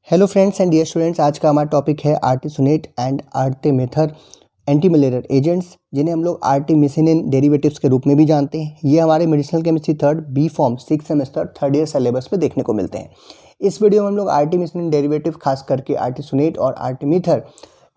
Hello friends and dear students, आज का हमारा टॉपिक है artesunate and artemether anti malarial agents, जिन्हें हम लोग आर्टिमिसिनिन डेरिवेटिव्स के रूप में भी जानते हैं। ये हमारे medicinal chemistry third B pharm 6 semester third year syllabus में देखने को मिलते हैं। इस वीडियो में हम लोग आर्टिमिसिनिन डेरिवेटिव खास करके आर्टिसोनेट और आर्टिमीथर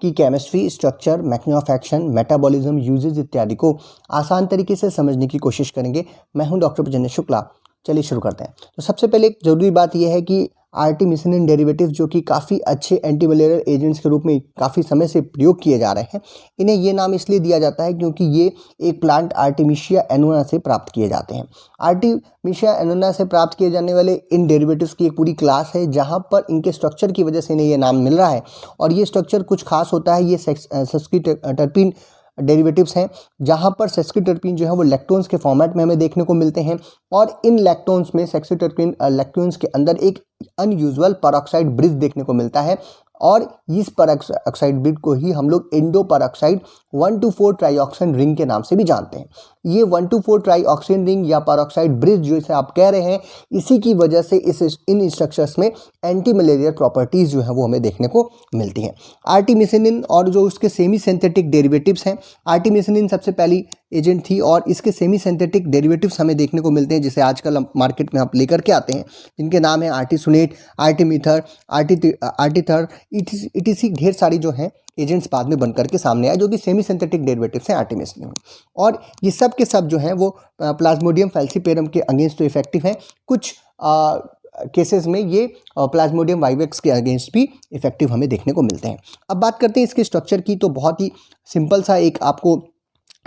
की chemistry, structure, mechanism of action, metabolism, uses इत्यादि को आसान तरीके से समझने की कोशिश करेंगे। मैं हूं डॉक्टर प्रजन्य शुक्ला। चलिए शुरू करते हैं। तो सबसे पहले एक ज़रूरी बात यह है कि आर्टिमिसिनिन डेरिवेटिव जो कि काफ़ी अच्छे एंटी मलेरियल एजेंट्स के रूप में काफ़ी समय से प्रयोग किए जा रहे हैं, इन्हें ये नाम इसलिए दिया जाता है क्योंकि ये एक प्लांट आर्टिमिशिया एनोना से प्राप्त किए जाते हैं। आर्टिमिशिया एनोना से प्राप्त किए जाने वाले इन डेरिवेटिव्स की एक पूरी क्लास है, जहाँ पर इनके स्ट्रक्चर की वजह से इन्हें ये नाम मिल रहा है। और ये स्ट्रक्चर कुछ खास होता है। ये सेस्किटर्पीन डेरिवेटिव्स हैं, जहां पर सेस्किटर्पीन जो है वो लैक्टोन्स के फॉर्मेट में हमें देखने को मिलते हैं। और इन लैक्टोन्स में सेस्किटर्पीन लैक्टोन्स के अंदर एक अनयूजुअल परऑक्साइड ब्रिज देखने को मिलता है, और इस परऑक्साइड ब्रिज को ही हम लोग एंडो परऑक्साइड 1,2,4 ट्राइऑक्सिन रिंग के नाम से भी जानते हैं। ये 1,2,4 ट्राइऑक्सिन रिंग या परऑक्साइड ब्रिज जो इसे आप कह रहे हैं, इसी की वजह से इन स्ट्रक्चर्स में एंटी मलेरियल प्रॉपर्टीज़ जो है वो हमें देखने को मिलती हैं। आर्टिमिसिनिन और जो उसके सेमी सिंथेटिक डेरिवेटिव्स हैं, आर्टिमिसिनिन सबसे पहली एजेंट थी और इसके सेमी सिंथेटिक डेरिवेटिव्स हमें देखने को मिलते हैं, जिसे आजकल मार्केट में आप लेकर के आते हैं, जिनके नाम है आर्टिसोनेट, आर्टिमीथर, आर्टिथर, इटीसी ढेर सारी जो हैं एजेंट्स बाद में बनकर के सामने आए, जो कि सेमी सिंथेटिक डेरिवेटिव्स हैं आर्टिमिसिनिन। और ये सब के सब जो हैं वो प्लाज्मोडियम फैल्सीपेरम के अगेंस्ट तो इफेक्टिव हैं। कुछ केसेस में ये प्लाज्मोडियम वाइवेक्स के अगेंस्ट भी इफेक्टिव हमें देखने को मिलते हैं। अब बात करते हैं इसके स्ट्रक्चर की। तो बहुत ही सिंपल सा एक आपको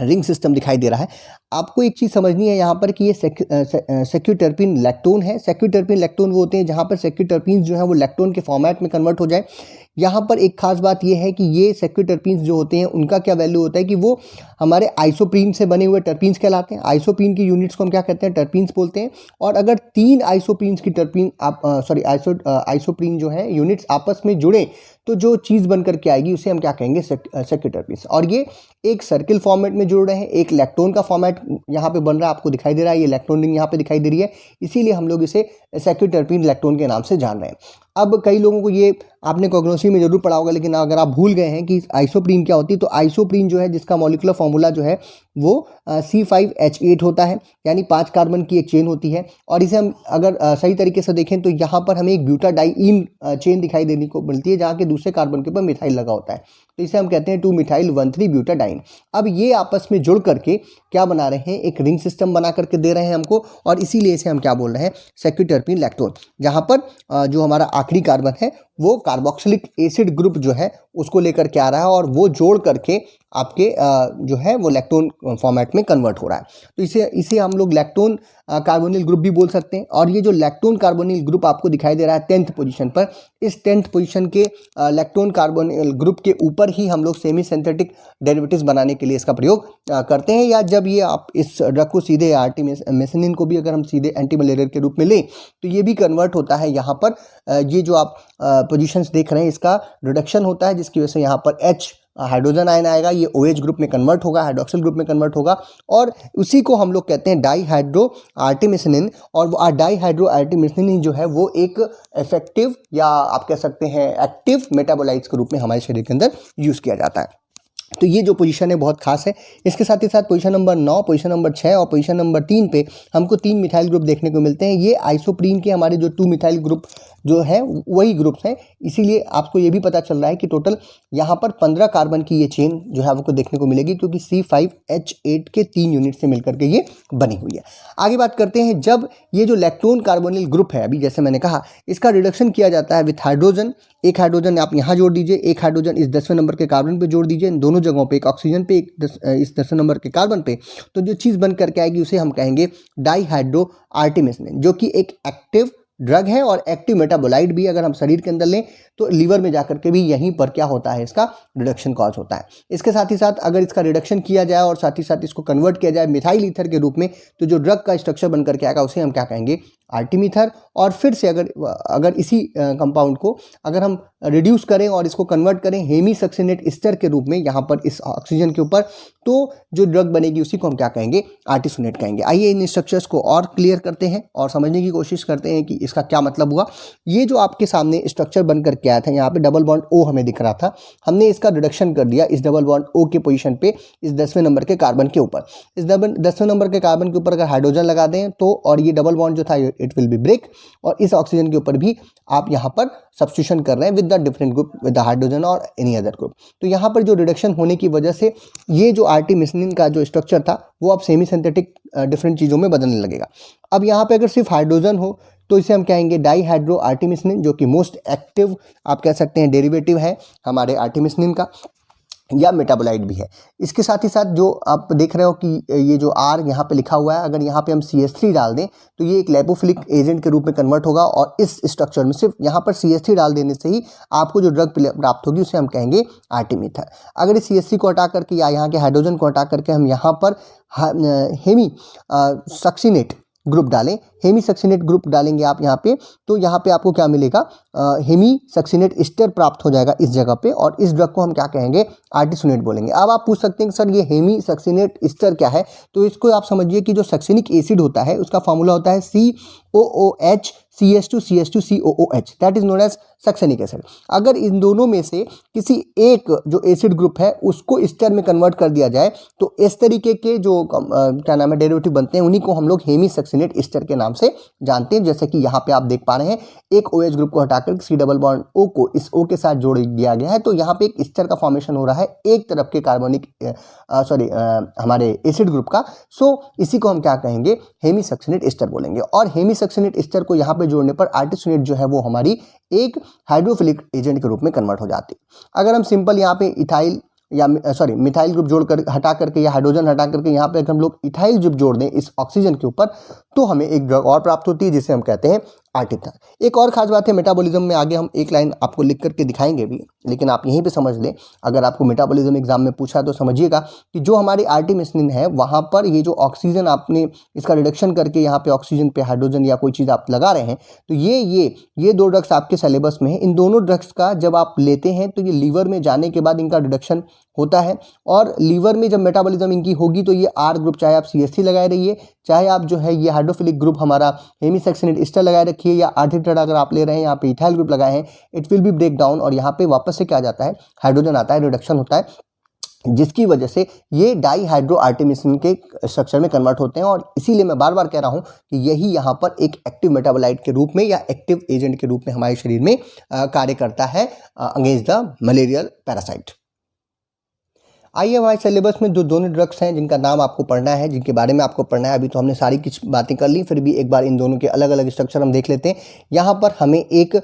रिंग सिस्टम दिखाई दे रहा है। आपको एक चीज़ समझनी है यहाँ पर कि ये सेक्यूटर्पिन लैक्टोन है। सेक्यूटर्पिन लैक्टोन वो होते हैं जहाँ पर सेक्यूटर्पिन जो है वो लैक्टोन के फॉर्मेट में कन्वर्ट हो जाए। यहाँ पर एक खास बात ये है कि ये सेक्यूटर्पिन्स जो होते हैं उनका क्या वैल्यू होता है कि वो हमारे आइसोप्रीन से बने हुए टर्पीन्स कहलाते हैं। आइसोप्रीन की यूनिट्स को हम क्या कहते हैं? टर्पीन्स बोलते हैं। और अगर 3 आइसोप्रीन्स की आइसोप्रीन जो है यूनिट्स आपस में जुड़े तो जो चीज़ बनकर के आएगी उसे हम क्या कहेंगे? सेक्यूटर्पिन्स। और ये एक सर्किल फॉर्मेट में जुड़ रहे हैं। एक लैक्टोन का फॉर्मेट यहाँ पे बन रहा है, आपको दिखाई दे रहा है। ये लैक्टोन रिंग यहाँ पे दिखाई दे रही है, इसीलिए हम लोग इसे सेक्यूटर्पिन लैक्टोन के नाम से जान रहे हैं। अब कई लोगों को ये आपने कोग्नोसी में जरूर पढ़ा होगा, लेकिन अगर आप भूल गए हैं कि आइसोप्रीन क्या होती है, तो आइसोप्रीन जो है जिसका मॉलिक्यूलर फॉर्मूला जो है वो C5H8 होता है, यानी 5 कार्बन की एक चेन होती है। और इसे हम अगर सही तरीके से देखें तो यहाँ पर हमें एक ब्यूटाडाइईन चेन दिखाई देने को मिलती है, जहाँ के दूसरे कार्बन के ऊपर मिथाइल लगा होता है। तो इसे हम कहते हैं 2-मिथाइल-1,3-ब्यूटाडाइन। अब ये आपस में जुड़ करके क्या बना रहे हैं? एक रिंग सिस्टम बना करके दे रहे हैं हमको, और इसीलिए इसे हम क्या बोल रहे हैं? सेक्यूटर्पिन लैक्टोन। जहाँ पर जो हमारा आखिरी कार्बन है वो कार्बोक्सिलिक एसिड ग्रुप जो है उसको लेकर के आ रहा है, और वो जोड़ करके आपके जो है वो लैक्टोन फॉर्मेट में कन्वर्ट हो रहा है। तो इसे हम लोग लैक्टोन कार्बोनिल ग्रुप भी बोल सकते हैं। और ये जो लैक्टोन कार्बोनिल ग्रुप आपको दिखाई दे रहा है 10th पोजीशन पर, इस 10th पोजीशन के लैक्टोन कार्बोनिल ग्रुप के ऊपर ही हम लोग सेमी सिंथेटिक डेरिवेटिव्स बनाने के लिए इसका प्रयोग करते हैं। या जब ये आप इस ड्रग को सीधे आर्टिमिसिनिन को भी अगर हम सीधे एंटी मलेरियल के रूप में लें तो ये भी कन्वर्ट होता है। यहाँ पर ये जो आप पोजीशंस देख रहे हैं इसका रिडक्शन होता है, जिसकी वजह से यहाँ पर H हाइड्रोजन आयन आएगा, ये OH ग्रुप में कन्वर्ट होगा, हाइड्रोक्सिल ग्रुप में कन्वर्ट होगा, और उसी को हम लोग कहते हैं डाईहाइड्रो आर्टिमिसिनिन। और वो डाईहाइड्रो आर्टिमिसिनिन जो है वो एक इफेक्टिव या आप कह सकते हैं एक्टिव मेटाबोलाइट्स के रूप में हमारे शरीर के अंदर यूज़ किया जाता है। तो ये जो पोजीशन है बहुत खास है। इसके साथ ही साथ पोजीशन नंबर 9, पोजीशन नंबर 6 और पोजीशन नंबर 3 पे हमको 3 मिथाइल ग्रुप देखने को मिलते हैं। ये आइसोप्रीन के हमारे जो 2 मिथाइल ग्रुप जो है वही ग्रुप्स हैं, इसीलिए आपको ये भी पता चल रहा है कि टोटल यहाँ पर 15 कार्बन की ये चेन जो है आपको देखने को मिलेगी, क्योंकि C5H8 के 3 यूनिट से मिलकर के ये बनी हुई है। आगे बात करते हैं, जब ये जो लैक्टोन कार्बोनिल ग्रुप है, अभी जैसे मैंने कहा, इसका रिडक्शन किया जाता है विथ हाइड्रोजन। एक हाइड्रोजन आप यहाँ जोड़ दीजिए, एक हाइड्रोजन इस 10वें नंबर के कार्बन पे जोड़ दीजिए, इन दोनों जगहों पे, एक ऑक्सीजन पे, एक इस 10वें नंबर के कार्बन पे। तो जो चीज़ बन करके आएगी उसे हम कहेंगे डाईहाइड्रो आर्टिमिसिनिन, जो कि एक एक्टिव ड्रग है और एक्टिव मेटाबोलाइट भी। अगर हम शरीर के अंदर लें तो लीवर में जाकर के भी यहीं पर क्या होता है? इसका रिडक्शन कॉज होता है। इसके साथ ही साथ अगर इसका रिडक्शन किया जाए और साथ ही साथ इसको कन्वर्ट किया जाए मिथाइल ईथर के रूप में, तो जो ड्रग का स्ट्रक्चर बन करके आएगा उसे हम क्या कहेंगे? आर्टिमीथर। और फिर से अगर इसी कंपाउंड को अगर हम रिड्यूस करें और इसको कन्वर्ट करें हेमीसक्सिनेट एस्टर के रूप में यहाँ पर इस ऑक्सीजन के ऊपर, तो जो ड्रग बनेगी उसी को हम क्या कहेंगे, आर्टिसोनेट कहेंगे। आइए इन स्ट्रक्चर्स को और क्लियर करते हैं और समझने की कोशिश करते हैं कि इसका क्या मतलब हुआ। ये जो आपके सामने स्ट्रक्चर बनकर के आया था, यहाँ पे डबल बॉन्ड O हमें दिख रहा था, हमने इसका रिडक्शन कर दिया इस डबल बॉन्ड O के पोजीशन पे इस 10वें नंबर के कार्बन के ऊपर। इस 10वें नंबर के कार्बन के ऊपर अगर हाइड्रोजन लगा दें तो, और ये डबल बॉन्ड जो था इट विल बी ब्रेक, और इस ऑक्सीजन के ऊपर भी आप यहाँ पर सब्स्टिट्यूशन कर रहे हैं with the different group, with the hydrogen और एनी अदर ग्रुप। तो यहाँ पर जो रिडक्शन होने की वजह से ये जो आर्टिमिसिनिन का जो स्ट्रक्चर था वो अब सेमी सिंथेटिक डिफरेंट चीज़ों में बदलने लगेगा। अब यहाँ पे अगर सिर्फ हाइड्रोजन हो तो इसे हम कहेंगे डाईहाइड्रो आर्टिमिसिनिन, जो कि मोस्ट एक्टिव आप कह सकते हैं डेरिवेटिव है हमारे आर्टिमिसिनिन का, या मेटाबोलाइट भी है। इसके साथ ही साथ जो आप देख रहे हो कि ये जो R यहाँ पे लिखा हुआ है, अगर यहाँ पे हम CH3 डाल दें तो ये एक लाइपोफिलिक एजेंट के रूप में कन्वर्ट होगा, और इस स्ट्रक्चर में सिर्फ यहाँ पर CH3 डाल देने से ही आपको जो ड्रग प्राप्त होगी उसे हम कहेंगे आर्टिमिथर। अगर इस CH3 को हटा करके या यहाँ के हाइड्रोजन को हटा करके हम यहाँ पर हेमी सक्सिनेट ग्रुप डालें, हेमी सक्सिनेट ग्रुप डालेंगे आप यहाँ पे, तो यहाँ पे आपको क्या मिलेगा, हेमी सक्सिनेट एस्टर प्राप्त हो जाएगा इस जगह पे, और इस ड्रग को हम क्या कहेंगे, आर्टिसोनेट बोलेंगे। अब आप पूछ सकते हैं कि सर ये हेमी सक्सिनेट एस्टर क्या है, तो इसको आप समझिए कि जो सक्सिनिक एसिड होता है उसका फार्मूला होता है COOH CH2CH2COOH, that is known as succinic acid. अगर इन दोनों में से किसी एक जो एसिड ग्रुप है उसको एस्टर में कन्वर्ट कर दिया जाए तो इस तरीके के जो क्या नाम है डेरिवेटिव बनते हैं, उन्हीं को हम लोग हेमी सक्सिनेट एस्टर के नाम से जानते हैं। जैसे कि यहाँ पे आप देख पा रहे हैं, एक OH ग्रुप को हटाकर C डबल बॉन्ड O को इस O के साथ जोड़ दिया गया है, तो यहाँ पे एक एस्टर का फॉर्मेशन हो रहा है एक तरफ के कार्बोनिक हमारे एसिड ग्रुप का। सो इसी को हम क्या कहेंगे, हेमी सक्सिनेट एस्टर बोलेंगे। और हेमी सक्सिनेट एस्टर को यहाँ पे जोड़ने पर आर्टिसोनेट जो है वो हमारी एक हाइड्रोफिलिक एजेंट के रूप में कन्वर्ट हो जाती है। अगर हम सिंपल यहाँ पे इथाइल या मिथाइल ग्रुप जोड़ कर हटा करके या हाइड्रोजन हटा करके यहाँ पे हम लोग इथाइल ग्रुप जोड़ दें इस ऑक्सीजन के ऊपर, तो हमें एक ड्रग और प्राप्त होती है जिसे हम कहते हैं आर्टिथर। एक और खास बात है मेटाबॉलिज्म में, आगे हम एक लाइन आपको लिख करके दिखाएंगे भी, लेकिन आप यहीं पे समझ लें, अगर आपको मेटाबॉलिज्म एग्जाम में पूछा तो समझिएगा कि जो हमारी आर्टिमिसिनिन है वहाँ पर ये जो ऑक्सीजन आपने इसका रिडक्शन करके यहाँ पे ऑक्सीजन पे हाइड्रोजन या कोई चीज़ आप लगा रहे हैं, तो ये दो ड्रग्स आपके सिलेबस में है। इन दोनों ड्रग्स का जब आप लेते हैं तो ये लीवर में जाने के बाद इनका रिडक्शन होता है, और लीवर में जब मेटाबॉलिज्म इनकी होगी तो ये R ग्रुप, चाहे आप CH3 लगाए रहिए, चाहे आप जो है ये हाइड्रोफिलिक ग्रुप हमारा हेमी सक्सिनेट एस्टर लगाए रखिए, या आर्टिथर अगर आप ले रहे हैं यहाँ पे इथाइल ग्रुप लगाए हैं, it will be break down, और यहाँ पे वापस से क्या जाता है, हाइड्रोजन आता है, रिडक्शन होता है, जिसकी वजह से ये डाईहाइड्रो आर्टिमिसिन के स्ट्रक्चर में कन्वर्ट होते हैं। और इसीलिए मैं बार बार कह रहा हूँ कि यही यहाँ पर एक एक्टिव मेटाबोलाइट के रूप में या एक्टिव एजेंट के रूप में हमारे शरीर में कार्य करता है अगेंस्ट द मलेरियल पैरासाइट। आइए हमारे सिलेबस में जो दोनों ड्रग्स हैं जिनका नाम आपको पढ़ना है, जिनके बारे में आपको पढ़ना है, अभी तो हमने सारी कुछ बातें कर ली, फिर भी एक बार इन दोनों के अलग अलग स्ट्रक्चर हम देख लेते हैं। यहाँ पर हमें एक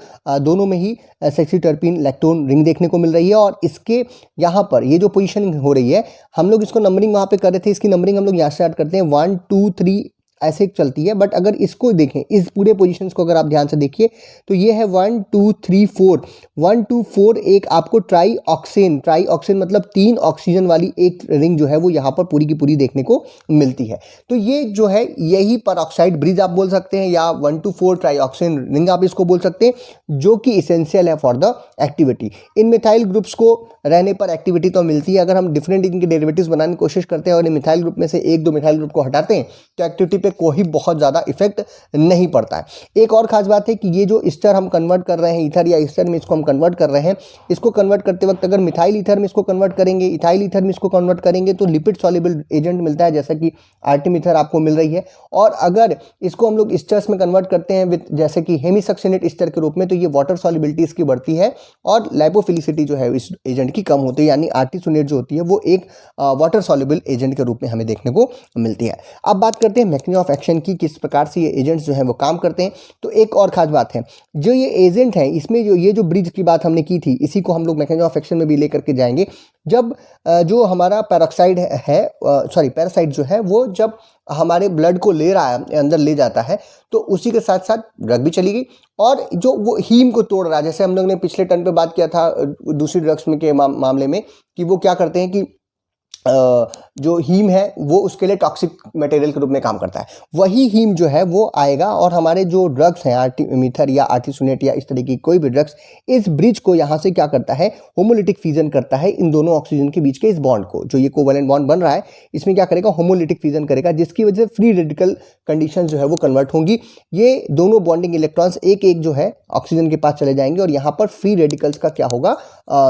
दोनों में ही सेक्सीटर्पिन लैक्टोन रिंग देखने को मिल रही है, और इसके यहाँ पर ये जो पोजीशनिंग हो रही है, हम लोग इसको नंबरिंग वहाँ पे कर रहे थे, इसकी नंबरिंग हम लोग यहाँ स्टार्ट करते हैं 1 2 3 ऐसे चलती है। बट अगर इसको देखें, इस पूरे पोजीशंस को अगर आप ध्यान से देखिए तो ये है 1 2 3 4 1 2 4 एक आपको ट्राई ऑक्सेन मतलब 3 ऑक्सीजन वाली एक रिंग जो है वो यहाँ पर पूरी की पूरी देखने को मिलती है। तो ये जो है यही परऑक्साइड ब्रिज आप बोल सकते हैं, या 1 2 4 ट्राई ऑक्सेन रिंग आप इसको बोल सकते हैं, जो कि इसेंशियल है for the activity. In methyl groups को रहने पर एक्टिविटी तो मिलती है। अगर हम डिफरेंट इनके डेरिवेटिव्स बनाने की कोशिश करते हैं और इन मिथाइल ग्रुप में से एक दो मिथाइल ग्रुप को हटाते हैं तो एक्टिविटी पे कोई बहुत ज़्यादा इफेक्ट नहीं पड़ता है। एक और खास बात है कि ये जो ईस्टर हम कन्वर्ट कर रहे हैं, ईथर या ईस्टर में इसको हम कन्वर्ट कर रहे हैं, इसको कन्वर्ट करते वक्त अगर मिथाइल ईथर में इसको कन्वर्ट करेंगे, इथाइल ईथर में इसको कन्वर्ट करेंगे तो लिपिड सॉल्युबल एजेंट मिलता है, जैसा कि आर्टिमिथर आपको मिल रही है। और अगर इसको हम लोग ईस्टर्स में कन्वर्ट करते हैं विद जैसे कि हेमीसक्सिनेट ईस्टर के रूप में, तो ये वाटर सॉल्युबिलिटी इसकी बढ़ती है और लाइपोफिलिसिटी जो है इस एजेंट की कम होती है, यानी आर्टिसोनेट जो होती है वो एक वाटर सॉल्युबल एजेंट के रूप में हमें देखने को मिलती है। अब बात करते हैं मैकेनिज्म ऑफ एक्शन की, किस प्रकार से ये एजेंट्स जो है वो काम करते हैं। तो एक और खास बात है, जो ये एजेंट है इसमें जो ये जो ब्रिज की बात हमने की थी, इसी को हम लोग मैकेनिज्म ऑफ एक्शन में भी लेकर के जाएंगे। जब जो हमारा पैराक्साइड है पैरासाइट जो है वो जब हमारे ब्लड को ले रहा है, अंदर ले जाता है, तो उसी के साथ साथ ड्रग भी चली गई, और जो वो हीम को तोड़ रहा है, जैसे हम लोग ने पिछले टर्न पे बात किया था दूसरी ड्रग्स में के मामले में, कि वो क्या करते हैं कि जो हीम है वो उसके लिए टॉक्सिक मटेरियल के रूप में काम करता है। वही हीम जो है वो आएगा और हमारे जो ड्रग्स हैं आर्टिमीथर या आर्टिसोनेट या इस तरह की कोई भी ड्रग्स, इस ब्रिज को यहाँ से क्या करता है, होमोलिटिक फिजन करता है इन दोनों ऑक्सीजन के बीच के इस बॉन्ड को। जो ये कोवैलेंट बॉन्ड बन रहा है इसमें क्या करेगा, होमोलिटिक फिजन करेगा, जिसकी वजह से फ्री रेडिकल कंडीशन जो है वो कन्वर्ट होंगी। ये दोनों बॉन्डिंग इलेक्ट्रॉन्स एक एक जो है ऑक्सीजन के पास चले जाएंगे और यहाँ पर फ्री रेडिकल्स का क्या होगा,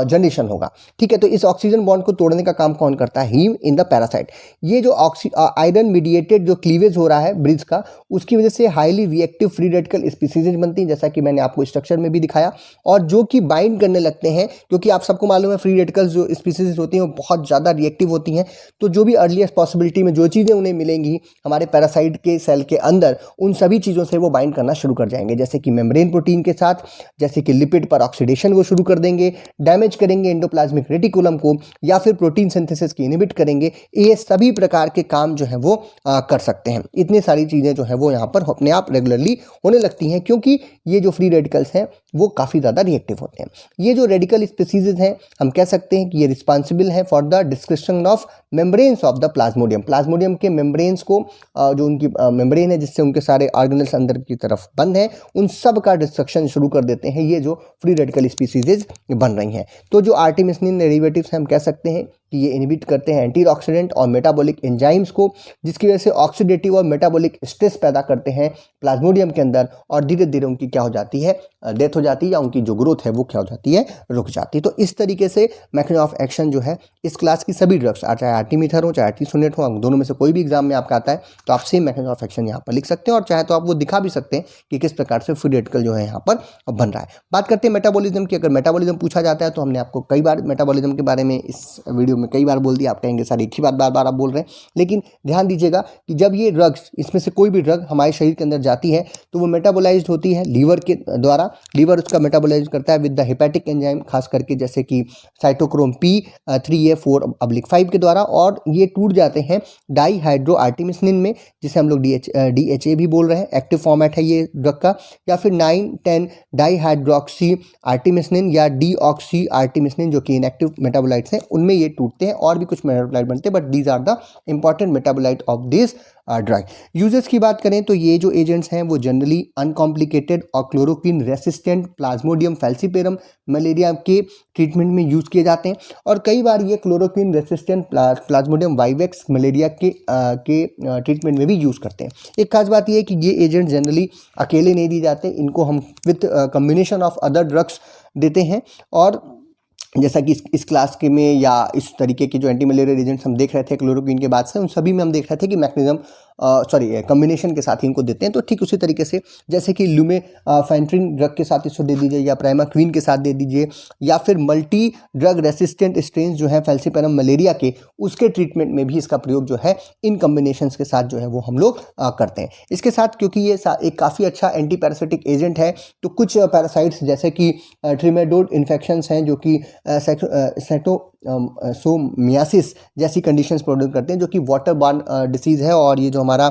जनरेशन होगा। ठीक है, तो इस ऑक्सीजन बॉन्ड को तोड़ने का काम कौन करता है, हीम इन द पैरासाइट। ये जो आयरन मीडिएटेड जो क्लीवेज हो रहा है ब्रिज का, उसकी वजह से highly reactive free radical species बनती हैं, जैसा कि मैंने आपको स्ट्रक्चर में भी दिखाया, और जो कि बाइंड करने लगते हैं, क्योंकि आप सबको मालूम है फ्री रेडिकल्स जो स्पीसीज होती हैं वो बहुत ज़्यादा रिएक्टिव होती हैं। तो जो भी अर्लीस्ट पॉसिबिलिटी में जो चीज़ें उन्हें मिलेंगी हमारे पैरासाइट के सेल के अंदर, उन सभी चीज़ों से वो बाइंड करना शुरू कर जाएंगे, जैसे कि मेम्ब्रेन प्रोटीन के साथ, जैसे कि लिपिड पर ऑक्सीडेशन वो शुरू कर देंगे, डैमेज करेंगे एंडोप्लाज्मिक रेटिकुलम को, या फिर प्रोटीन सिंथेसिस की इनहिबिट करेंगे। ये सभी प्रकार के काम जो है वो कर सकते हैं। इतनी सारी चीज़ें जो है वो यहाँ पर अपने आप रेगुलरली होने लगती हैं, क्योंकि ये जो फ्री रेडिकल्स हैं वो काफ़ी ज़्यादा रिएक्टिव होते हैं। ये जो रेडिकल स्पीसीज हैं, हम कह सकते हैं कि ये रिस्पॉन्सिबल हैं for the destruction of membranes of the Plasmodium. Plasmodium के मेम्ब्रेन्स को, जो उनकी मेम्ब्रेन है जिससे उनके सारे ऑर्गेनल्स अंदर की तरफ बंद हैं, उन सब का डिस्ट्रक्शन शुरू कर देते हैं ये जो फ्री रेडिकल स्पीसीज बन रही हैं। तो जो आर्टिमिसिन डेरिवेटिव्स हैं, हम कह सकते हैं कि ये इनहिबिट करते हैं एंटीऑक्सीडेंट और मेटाबॉलिक एंजाइम्स को, जिसकी वजह से ऑक्सीडेटिव और मेटाबॉलिक स्ट्रेस पैदा करते हैं प्लाज्मोडियम के अंदर, और धीरे धीरे उनकी क्या हो जाती है, डेथ हो जाती है, या उनकी जो ग्रोथ है वो क्या हो जाती है, रुक जाती है। तो इस तरीके से मैकेनिज्म ऑफ एक्शन जो है इस क्लास की सभी ड्रग्स, चाहे आर्टिमीथर हो चाहे आर्टिसोनेट हो, दोनों में से कोई भी एग्जाम में आपका आता है तो आप सेम मैकेनिज्म ऑफ एक्शन यहाँ पर लिख सकते हैं, और चाहे तो आप वो दिखा भी सकते हैं कि किस प्रकार से फ्री रेडिकल जो है यहाँ पर बन रहा है। बात करते हैं मेटाबॉलिज्म की। अगर मेटाबॉलिज्म पूछा जाता है तो हमने आपको कई बार मेटाबॉलिज्म के बारे में इस वीडियो में कई बार बोल दिया। आप कहेंगे सर एक ही बात बार बार आप बोल रहे हैं, लेकिन ध्यान दीजिएगा कि जब ये ड्रग्स, इसमें से कोई भी ड्रग हमारे शरीर के अंदर जाती है तो वो मेटाबोलाइज्ड होती है लीवर के द्वारा। लीवर उसका मेटाबोलाइज करता है विद द हेपेटिक एंजाइम, खास करके जैसे कि साइटोक्रोम P3A4/5 के द्वारा, और ये टूट जाते हैं डाईहाइड्रो आर्टिमिसिन में, जिसे हम लोग DHA भी बोल रहे हैं, एक्टिव फॉर्मेट है ये ड्रग का, या फिर 9,10 डाईहाइड्रोक्सी आर्टिमिसिन या डीऑक्सी आर्टिमिसिन, जो कि इनएक्टिव मेटाबोलाइट्स हैं, उनमें ये टूटते हैं। और भी कुछ मेटाबोलाइट बनते हैं, but these are the important metabolite of this drug. Uses की बात करें तो ये जो एजेंट्स हैं वो जनरली अनकॉम्प्लिकेटेड और chloroquine resistant plasmodium falciparum malaria के ट्रीटमेंट में यूज़ किए जाते हैं, और कई बार ये chloroquine resistant plasmodium vivax malaria के ट्रीटमेंट में भी यूज़ करते हैं। एक खास बात ये है कि ये एजेंट जनरली अकेले नहीं दिए जाते, इनको हम with combination of other drugs देते हैं। और जैसा कि इस क्लास के में या इस तरीके के जो एंटी मलेरिया एजेंट्स हम देख रहे थे क्लोरोक्विन के बाद से, उन सभी में हम देख रहे थे कि मैकेनिज्म कम्बिनेशन के साथ ही इनको देते हैं। तो ठीक उसी तरीके से जैसे कि लुमेफेंट्रिन ड्रग के साथ इसको दे दीजिए, या प्राइमाक्विन के साथ दे दीजिए, या फिर मल्टी ड्रग रेसिस्टेंट स्ट्रेन्स जो है फैल्सीपेरम मलेरिया के, उसके ट्रीटमेंट में भी इसका प्रयोग जो है इन कम्बिनेशंस के साथ जो है वो हम लोग करते हैं। इसके साथ क्योंकि ये एक काफ़ी अच्छा एंटी पैरासिटिक एजेंट है, तो कुछ पैरासाइट्स जैसे कि ट्रिमेडोड इन्फेक्शंस हैं जो कि सोमियासिस जैसी कंडीशंस प्रोड्यूस करते हैं, जो कि वाटर बॉर्न डिसीज़ है। और ये जो हमारा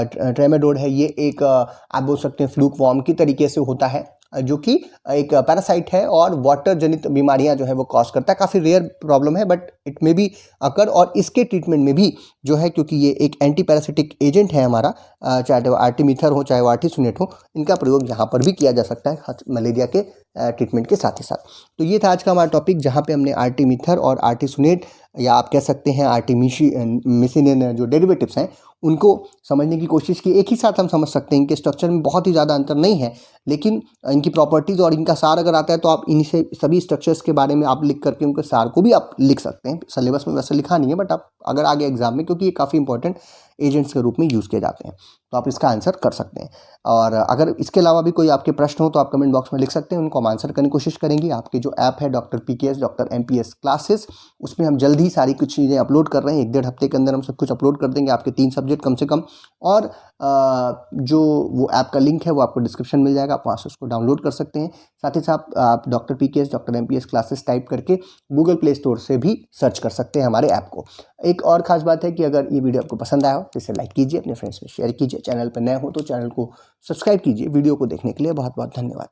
ट्रेमेडोड है ये एक आप बोल सकते हैं फ्लूक वॉर्म की तरीके से होता है, जो कि एक पैरासाइट है और वाटर जनित बीमारियां जो है वो कॉज करता है। काफ़ी रेयर प्रॉब्लम है, but it may be occur, और इसके ट्रीटमेंट में भी जो है, क्योंकि ये एक एंटी पैरासिटिक एजेंट है हमारा, चाहे वो आर्टिमीथर हो चाहे वो आर्टिसोनेट हो, इनका प्रयोग यहाँ पर भी किया जा सकता है मलेरिया के ट्रीटमेंट के साथ ही साथ। तो ये था आज का हमारा टॉपिक, जहाँ पे हमने आर्टिमीथर और आर्टिसोनेट, या आप कह सकते हैं आर्टिमिसिन जो डेरिवेटिव्स हैं, उनको समझने की कोशिश की। एक ही साथ हम समझ सकते हैं, इनके स्ट्रक्चर में बहुत ही ज़्यादा अंतर नहीं है, लेकिन इनकी प्रॉपर्टीज़ और इनका सार अगर आता है तो आप इनसे सभी स्ट्रक्चर्स के बारे में आप लिख करके उनके सार को भी आप लिख सकते हैं। सिलेबस में वैसे लिखा नहीं है, बट आप अगर आगे एग्जाम में, क्योंकि ये काफ़ी इंपॉर्टेंट एजेंट्स के रूप में यूज़ किए जाते हैं, तो आप इसका आंसर कर सकते हैं। और अगर इसके अलावा भी कोई आपके प्रश्न हो तो आप कमेंट बॉक्स में लिख सकते हैं, उनको हम आंसर करने की कोशिश करेंगे। आपके जो ऐप है doctor PKS doctor MPS classes, उसमें हम जल्द ही सारी कुछ चीज़ें अपलोड कर रहे हैं। 1-1.5 हफ्ते के अंदर हम सब कुछ अपलोड कर देंगे, आपके 3 सब्जेक्ट कम से कम। और जो वो ऐप का लिंक है वो आपको डिस्क्रिप्शन मिल जाएगा, आप वहाँ से उसको डाउनलोड कर सकते हैं। साथ ही साथ आप doctor PKS doctor MPS classes type करके गूगल प्ले स्टोर से भी सर्च कर सकते हैं हमारे ऐप को। एक और ख़ास बात है कि अगर ये वीडियो आपको पसंद आया हो तो इसे लाइक कीजिए, अपने फ्रेंड्स में शेयर कीजिए, चैनल पर नए हो तो चैनल को सब्सक्राइब कीजिए। वीडियो को देखने के लिए बहुत बहुत धन्यवाद।